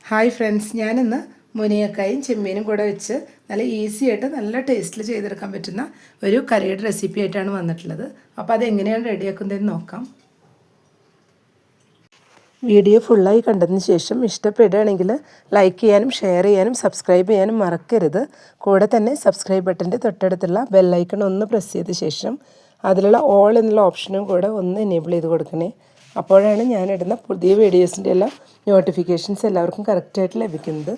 Hi friends, ഞാനിന്ന് മുരിങ്ങക്കായും ചെമ്മീനും കൂടെ വെച്ച് നല്ല ഈസി ആയിട്ട് നല്ല ടേസ്റ്റിൽ ചെയ്തെടുക്കാൻ പറ്റുന്ന ഒരു കറിയുടെ റെസിപ്പി ആയിട്ടാണ് വന്നിട്ടുള്ളത്. അപ്പോൾ അതെങ്ങനെയാണ് റെഡിയാക്കുന്നതെന്ന് നോക്കാം. വീഡിയോ ഫുള്ളായി കണ്ടതിന് ശേഷം ഇഷ്ടപ്പെടുകയാണെങ്കിൽ ലൈക്ക് ചെയ്യാനും ഷെയർ ചെയ്യാനും സബ്സ്ക്രൈബ് ചെയ്യാനും മറക്കരുത്. കൂടെ തന്നെ സബ്സ്ക്രൈബ് ബട്ടൻ്റെ തൊട്ടടുത്തുള്ള ബെല്ലൈക്കൺ ഒന്ന് പ്രസ് ചെയ്ത ശേഷം അതിലുള്ള ഓൾ എന്നുള്ള ഓപ്ഷനും കൂടെ ഒന്ന് എനേബിൾ ചെയ്ത് കൊടുക്കണേ. അപ്പോഴാണ് ഞാനിടുന്ന പുതിയ വീഡിയോസിൻ്റെ എല്ലാം നോട്ടിഫിക്കേഷൻസ് എല്ലാവർക്കും കറക്റ്റായിട്ട് ലഭിക്കുന്നത്.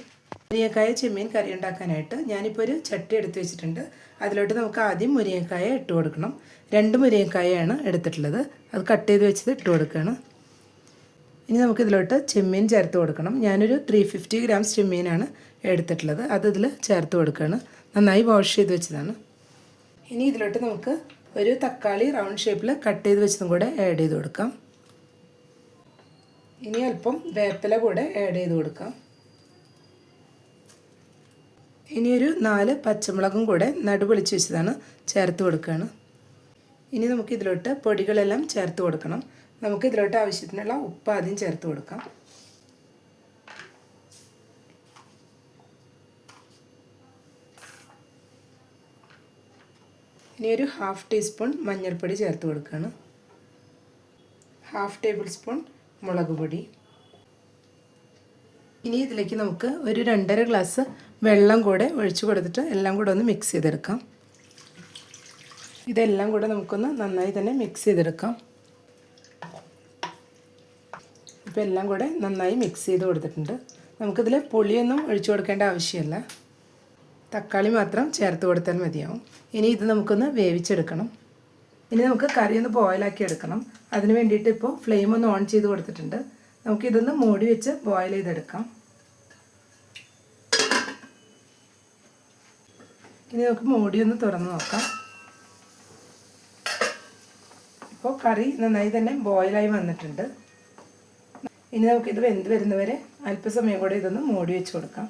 മുരിങ്ങക്കായ ചെമ്മീൻ കറി ഉണ്ടാക്കാനായിട്ട് ഞാനിപ്പോൾ ഒരു ചട്ടി എടുത്ത് വെച്ചിട്ടുണ്ട്. അതിലോട്ട് നമുക്ക് ആദ്യം മുരിങ്ങക്കായ ഇട്ട് കൊടുക്കണം. 2 മുരിങ്ങക്കായാണ് എടുത്തിട്ടുള്ളത്. അത് കട്ട് ചെയ്ത് വെച്ചത് ഇട്ട് കൊടുക്കുകയാണ്. ഇനി നമുക്കിതിലോട്ട് ചെമ്മീൻ ചേർത്ത് കൊടുക്കണം. ഞാനൊരു 350 ഗ്രാംസ് ചെമ്മീനാണ് എടുത്തിട്ടുള്ളത്. അത് ഇതിൽ ചേർത്ത് കൊടുക്കുകയാണ്. നന്നായി വാഷ് ചെയ്ത് വെച്ചതാണ്. ഇനി ഇതിലോട്ട് നമുക്ക് ഒരു തക്കാളി റൗണ്ട് ഷേപ്പിൽ കട്ട് ചെയ്ത് വെച്ചതും കൂടെ ആഡ് ചെയ്ത് കൊടുക്കാം. ഇനി അല്പം വേപ്പില കൂടെ ആഡ് ചെയ്ത് കൊടുക്കാം. ഇനിയൊരു 4 പച്ചമുളകും കൂടെ നടുപൊളിച്ച് വെച്ചതാണ് ചേർത്ത് കൊടുക്കുകയാണ്. ഇനി നമുക്കിതിലോട്ട് പൊടികളെല്ലാം ചേർത്ത് കൊടുക്കണം. നമുക്കിതിലോട്ട് ആവശ്യത്തിനുള്ള ഉപ്പ് ആദ്യം ചേർത്ത് കൊടുക്കാം. ഇനിയൊരു 1/2 ടീസ്പൂൺ മഞ്ഞൾപ്പൊടി ചേർത്ത് കൊടുക്കുകയാണ്. 1/2 ടേബിൾ സ്പൂൺ മുളക് പൊടി. ഇനി ഇതിലേക്ക് നമുക്ക് ഒരു 2.5 ഗ്ലാസ് വെള്ളം കൂടെ ഒഴിച്ചു കൊടുത്തിട്ട് എല്ലാം കൂടെ ഒന്ന് മിക്സ് ചെയ്തെടുക്കാം. ഇതെല്ലാം കൂടെ നമുക്കൊന്ന് നന്നായി തന്നെ മിക്സ് ചെയ്തെടുക്കാം. ഇപ്പോൾ എല്ലാം കൂടെ നന്നായി മിക്സ് ചെയ്ത് കൊടുത്തിട്ടുണ്ട്. നമുക്കിതിൽ പുളിയൊന്നും ഒഴിച്ചു കൊടുക്കേണ്ട ആവശ്യമില്ല. തക്കാളി മാത്രം ചേർത്ത് കൊടുത്താൽ മതിയാവും. ഇനി ഇത് നമുക്കൊന്ന് വേവിച്ചെടുക്കണം. ഇനി നമുക്ക് കറി ഒന്ന് ബോയിലാക്കി എടുക്കണം. അതിന് വേണ്ടിയിട്ട് ഇപ്പോൾ ഫ്ലെയിം ഒന്ന് ഓൺ ചെയ്ത് കൊടുത്തിട്ടുണ്ട്. നമുക്കിതൊന്ന് മൂടി വെച്ച് ബോയിൽ ചെയ്തെടുക്കാം. ഇനി നമുക്ക് മൂടി ഒന്ന് തുറന്ന് നോക്കാം. ഇപ്പോൾ കറി നന്നായി തന്നെ ബോയിലായി വന്നിട്ടുണ്ട്. ഇനി നമുക്കിത് വെന്ത് വരുന്നവരെ അല്പസമയം കൂടെ ഇതൊന്ന് മൂടി വെച്ച് കൊടുക്കാം.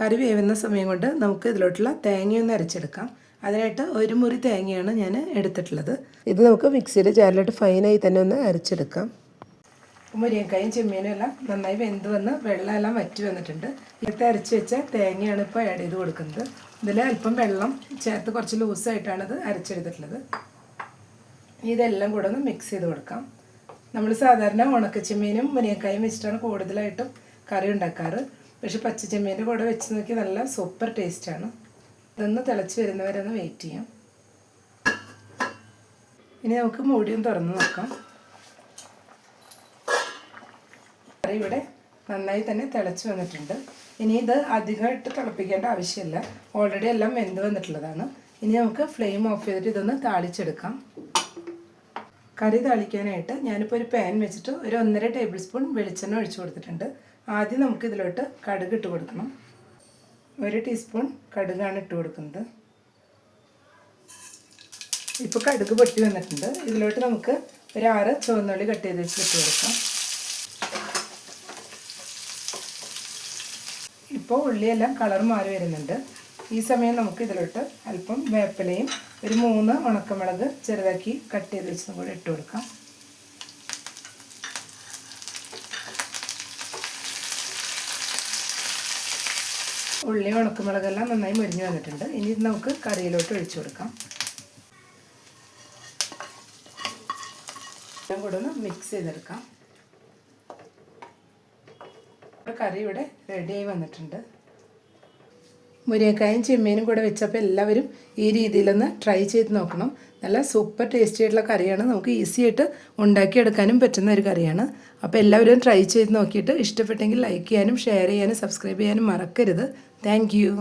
കറി വേവുന്ന സമയം കൊണ്ട് നമുക്ക് ഇതിലോട്ടുള്ള തേങ്ങയൊന്ന് അരച്ചെടുക്കാം. അതിനായിട്ട് 1 മുറി തേങ്ങയാണ് ഞാൻ എടുത്തിട്ടുള്ളത്. ഇത് നമുക്ക് മിക്സിയുടെ ജാറിലോട്ട് ഫൈനായി തന്നെ ഒന്ന് അരച്ചെടുക്കാം. മുരിങ്ങക്കായും ചെമ്മീനും എല്ലാം നന്നായി വെന്ത് വന്ന് വെള്ളമെല്ലാം വറ്റി വന്നിട്ടുണ്ട്. ഇതൊക്കെ അരച്ച് വെച്ച തേങ്ങയാണ് ഇപ്പോൾ ആഡ് ചെയ്ത് കൊടുക്കുന്നത്. ഇതിൽ അല്പം വെള്ളം ചേർത്ത് കുറച്ച് ലൂസായിട്ടാണ് ഇത് അരച്ചെടുത്തിട്ടുള്ളത്. ഇതെല്ലാം കൂടെ ഒന്ന് മിക്സ് ചെയ്ത് കൊടുക്കാം. നമ്മൾ സാധാരണ ഉണക്കച്ചെമ്മീനും മുരിങ്ങക്കായും വെച്ചിട്ടാണ് കൂടുതലായിട്ടും കറി ഉണ്ടാക്കാറ്. പക്ഷേ പച്ചച്ചെമ്മീൻ്റെ കൂടെ വെച്ച് നോക്കി നല്ല സൂപ്പർ ടേസ്റ്റാണ്. ഇതൊന്ന് തിളച്ച് വരുന്നവരെ ഒന്ന് വെയിറ്റ് ചെയ്യാം. ഇനി നമുക്ക് മൂടിയും തുറന്ന് നോക്കാം. കറി ഇവിടെ നന്നായി തന്നെ തിളച്ച് വന്നിട്ടുണ്ട്. ഇനി ഇത് അധികമായിട്ട് തിളപ്പിക്കേണ്ട ആവശ്യമില്ല. ഓൾറെഡി എല്ലാം വെന്ത് വന്നിട്ടുള്ളതാണ്. ഇനി നമുക്ക് ഫ്ലെയിം ഓഫ് ചെയ്തിട്ട് ഇതൊന്ന് താളിച്ചെടുക്കാം. കറി താളിക്കാനായിട്ട് ഞാനിപ്പോൾ ഒരു പാൻ വെച്ചിട്ട് ഒരു 1.5 ടേബിൾ സ്പൂൺ വെളിച്ചെണ്ണ ഒഴിച്ച് കൊടുത്തിട്ടുണ്ട്. ആദ്യം നമുക്ക് ഇതിലോട്ട് കടുക് ഇട്ട് കൊടുക്കണം. 1 ടീസ്പൂൺ കടുകാണ് ഇട്ട് കൊടുക്കുന്നത്. ഇപ്പോൾ കടുക് പൊട്ടി വന്നിട്ടുണ്ട്. ഇതിലോട്ട് നമുക്ക് ഒരു 6 ചുവന്നുള്ളി കട്ട് ചെയ്ത് വെച്ച് ഇട്ട് കൊടുക്കാം. ഇപ്പോൾ ഉള്ളിയെല്ലാം കളർ മാറി വരുന്നുണ്ട്. ഈ സമയം നമുക്ക് ഇതിലോട്ട് അല്പം വേപ്പിലയും ഒരു 3 ഉണക്കമുളക് ചെറുതാക്കി കട്ട് ചെയ്ത് വെച്ചതും കൂടെ ഇട്ട് കൊടുക്കാം. ഉള്ളി ഉണക്കമുളകെല്ലാം നന്നായി മുരിഞ്ഞ് വന്നിട്ടുണ്ട്. ഇനി ഇത് നമുക്ക് കറിയിലോട്ട് ഒഴിച്ചു കൊടുക്കാം. എല്ലാം കൂടെ ഒന്ന് മിക്സ് ചെയ്തെടുക്കാം. കറി ഇവിടെ റെഡിയായി വന്നിട്ടുണ്ട്. മുരിങ്ങക്കായും ചെമ്മീനും കൂടെ വെച്ചപ്പോൾ എല്ലാവരും ഈ രീതിയിലൊന്ന് ട്രൈ ചെയ്ത് നോക്കണം. നല്ല സൂപ്പർ ടേസ്റ്റി ആയിട്ടുള്ള കറിയാണ്. നമുക്ക് ഈസി ആയിട്ട് ഉണ്ടാക്കിയെടുക്കാനും പറ്റുന്ന ഒരു കറിയാണ്. അപ്പോൾ എല്ലാവരും ട്രൈ ചെയ്ത് നോക്കിയിട്ട് ഇഷ്ടപ്പെട്ടെങ്കിൽ ലൈക്ക് ചെയ്യാനും ഷെയർ ചെയ്യാനും സബ്സ്ക്രൈബ് ചെയ്യാനും മറക്കരുത്. Thank you.